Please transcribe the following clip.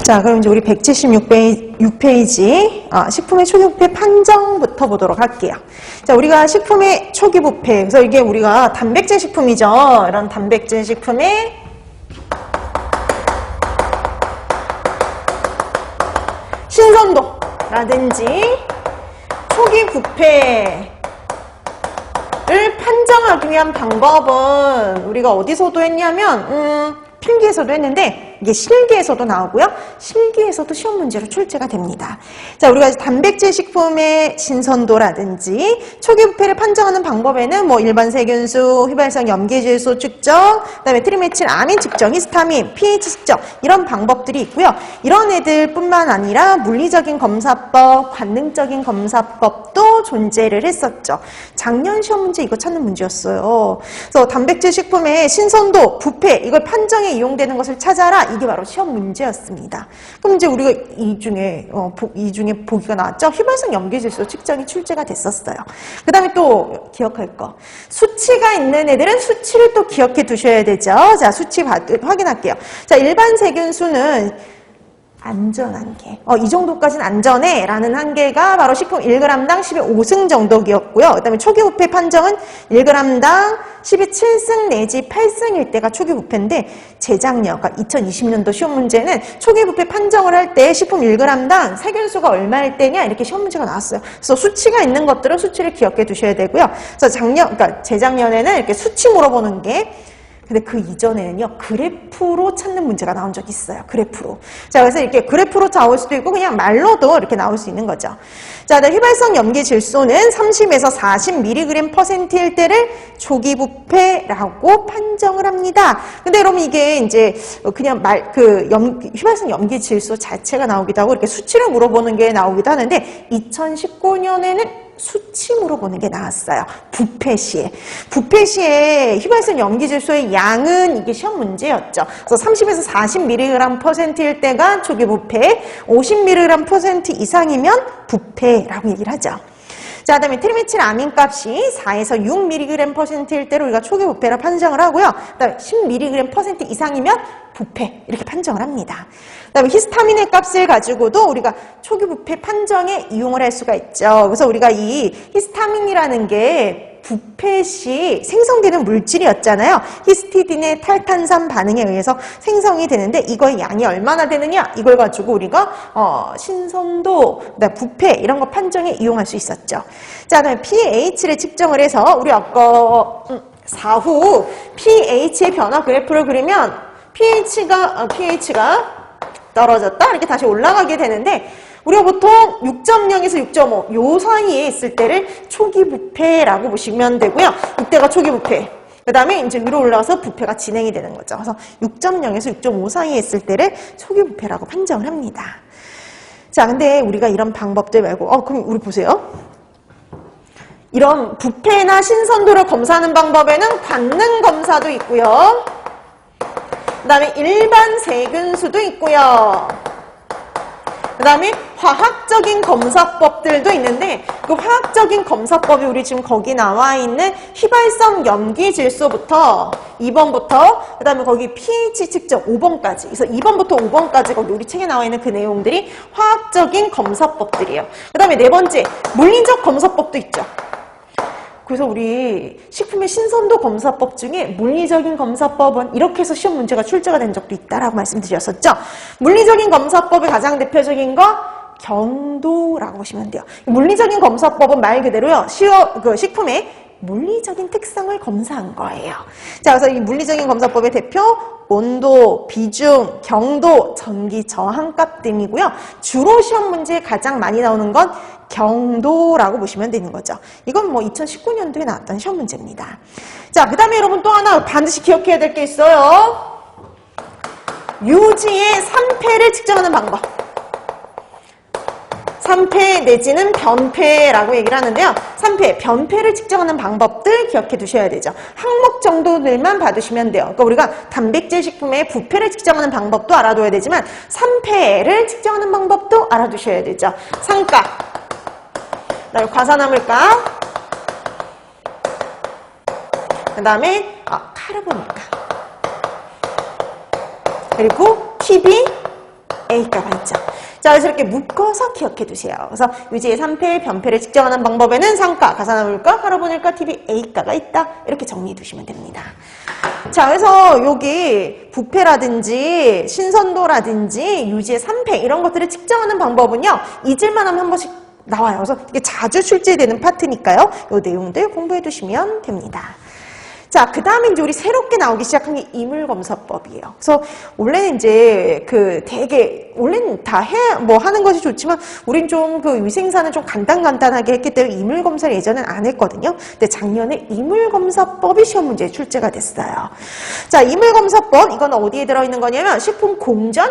자, 그럼 이제 우리 176페이지 식품의 초기 부패 판정부터 보도록 할게요. 자, 우리가 식품의 초기 부패, 그래서 이게 우리가 단백질 식품이죠. 이런 단백질 식품의 신선도라든지 초기 부패를 판정하기 위한 방법은 우리가 어디서도 했냐면 필기에서도 했는데 이게 실기에서도 나오고요. 실기에서도 시험 문제로 출제가 됩니다. 자, 우리가 단백질 식품의 신선도라든지 초기 부패를 판정하는 방법에는 뭐 일반 세균수, 휘발성 염기질소 측정, 그다음에 트리메틸 아민 측정, 히스타민, pH 측정 이런 방법들이 있고요. 이런 애들뿐만 아니라 물리적인 검사법, 관능적인 검사법도 존재를 했었죠. 작년 시험 문제 이거 찾는 문제였어요. 그래서 단백질 식품의 신선도, 부패 이걸 판정에 이용되는 것을 찾아라. 이게 바로 시험 문제였습니다. 그럼 이제 우리가 이 중에 보기가 나왔죠. 휘발성 염기질소 측정이 출제가 됐었어요. 그 다음에 또 기억할 거. 수치가 있는 애들은 수치를 또 기억해 두셔야 되죠. 자, 수치 확인할게요. 자, 일반 세균수는 안전한계. 이 정도까지는 안전해 라는 한계가 바로 식품 1g당 10의 5승 정도였고요. 그 다음에 초기 부패 판정은 1g당 10의 7승 내지 8승일 때가 초기 부패인데 재작년, 그러니까 2020년도 시험 문제는 초기 부패 판정을 할 때 식품 1g당 세균수가 얼마일 때냐 이렇게 시험 문제가 나왔어요. 그래서 수치가 있는 것들은 수치를 기억해 두셔야 되고요. 그래서 그러니까 재작년에는 이렇게 수치 물어보는 게 근데 그 이전에는요, 그래프로 찾는 문제가 나온 적이 있어요. 그래프로. 자, 그래서 이렇게 그래프로 나올 수도 있고, 그냥 말로도 이렇게 나올 수 있는 거죠. 자, 휘발성 염기 질소는 30에서 40mg%일 때를 초기 부패라고 판정을 합니다. 근데 여러분 이게 이제 그냥 휘발성 염기 질소 자체가 나오기도 하고, 이렇게 수치를 물어보는 게 나오기도 하는데, 2019년에는 수치 물어보는 게 나왔어요. 부패 시에. 부패 시에 휘발성 염기질소의 양은 이게 시험 문제였죠. 그래서 30에서 40mg%일 때가 초기 부패, 50mg% 이상이면 부패라고 얘기를 하죠. 자, 그 다음에 트리메틸 아민 값이 4에서 6mg%일 때로 우리가 초기 부패라 판정을 하고요. 그 다음에 10mg% 이상이면 부패 이렇게 판정을 합니다. 그 다음에 히스타민의 값을 가지고도 우리가 초기 부패 판정에 이용을 할 수가 있죠. 그래서 우리가 이 히스타민이라는 게 부패 시 생성되는 물질이었잖아요. 히스티딘의 탈탄산 반응에 의해서 생성이 되는데 이거의 양이 얼마나 되느냐 이걸 가지고 우리가 신선도, 그다음에 부패 이런 거 판정에 이용할 수 있었죠. 자, 그다음에 pH를 측정을 해서 우리 아까 사후 pH의 변화 그래프를 그리면 pH가 떨어졌다 이렇게 다시 올라가게 되는데 우리가 보통 6.0에서 6.5 요 사이에 있을 때를 초기 부패라고 보시면 되고요. 이때가 초기 부패. 그 다음에 이제 위로 올라와서 부패가 진행이 되는 거죠. 그래서 6.0에서 6.5 사이에 있을 때를 초기 부패라고 판정을 합니다. 자, 근데 우리가 이런 방법들 말고 그럼 우리 보세요. 이런 부패나 신선도를 검사하는 방법에는 관능 검사도 있고요. 그 다음에 일반 세균수도 있고요. 그 다음에 화학적인 검사법들도 있는데 그 화학적인 검사법이 우리 지금 거기 나와 있는 휘발성 염기질소부터 2번부터 그 다음에 거기 pH 측정 5번까지 그래서 2번부터 5번까지 거기 우리 책에 나와 있는 그 내용들이 화학적인 검사법들이에요. 그 다음에 네 번째 물리적 검사법도 있죠. 그래서 우리 식품의 신선도 검사법 중에 물리적인 검사법은 이렇게 해서 시험 문제가 출제가 된 적도 있다라고 말씀드렸었죠. 물리적인 검사법의 가장 대표적인 거 경도라고 보시면 돼요. 물리적인 검사법은 말 그대로요. 식품의 물리적인 특성을 검사한 거예요. 자, 그래서 이 물리적인 검사법의 대표 온도, 비중, 경도, 전기 저항값 등이고요. 주로 시험 문제에 가장 많이 나오는 건 경도라고 보시면 되는 거죠. 이건 뭐 2019년도에 나왔던 시험 문제입니다. 자, 그 다음에 여러분 또 하나 반드시 기억해야 될 게 있어요. 유지의 3패를 측정하는 방법. 3패 내지는 변패라고 얘기를 하는데요. 3패, 변패를 측정하는 방법들 기억해 두셔야 되죠. 항목 정도들만 받으시면 돼요. 그러니까 우리가 단백질 식품의 부패를 측정하는 방법도 알아둬야 되지만 3패를 측정하는 방법도 알아두셔야 되죠. 상가, 그다음에 과산화물가, 그 다음에 카르보니까, 그리고 PB, A가가 있죠. 자, 그래서 이렇게 묶어서 기억해 두세요. 그래서 유지의 3패, 변패를 측정하는 방법에는 상가, 가산화물가, 할아버니가 TV A가가 있다. 이렇게 정리해 두시면 됩니다. 자, 그래서 여기 부패라든지 신선도라든지 유지의 3패 이런 것들을 측정하는 방법은요. 잊을만 하면 한 번씩 나와요. 그래서 이게 자주 출제되는 파트니까요. 이 내용들 공부해 두시면 됩니다. 자, 그 다음에 이제 우리 새롭게 나오기 시작한 게 이물검사법이에요. 그래서 원래는 이제 원래는 다 하는 것이 좋지만, 우린 좀 위생사는 좀 간단하게 했기 때문에 이물검사를 예전엔 안 했거든요. 근데 작년에 이물검사법이 시험 문제에 출제가 됐어요. 자, 이물검사법, 이건 어디에 들어있는 거냐면, 식품 공전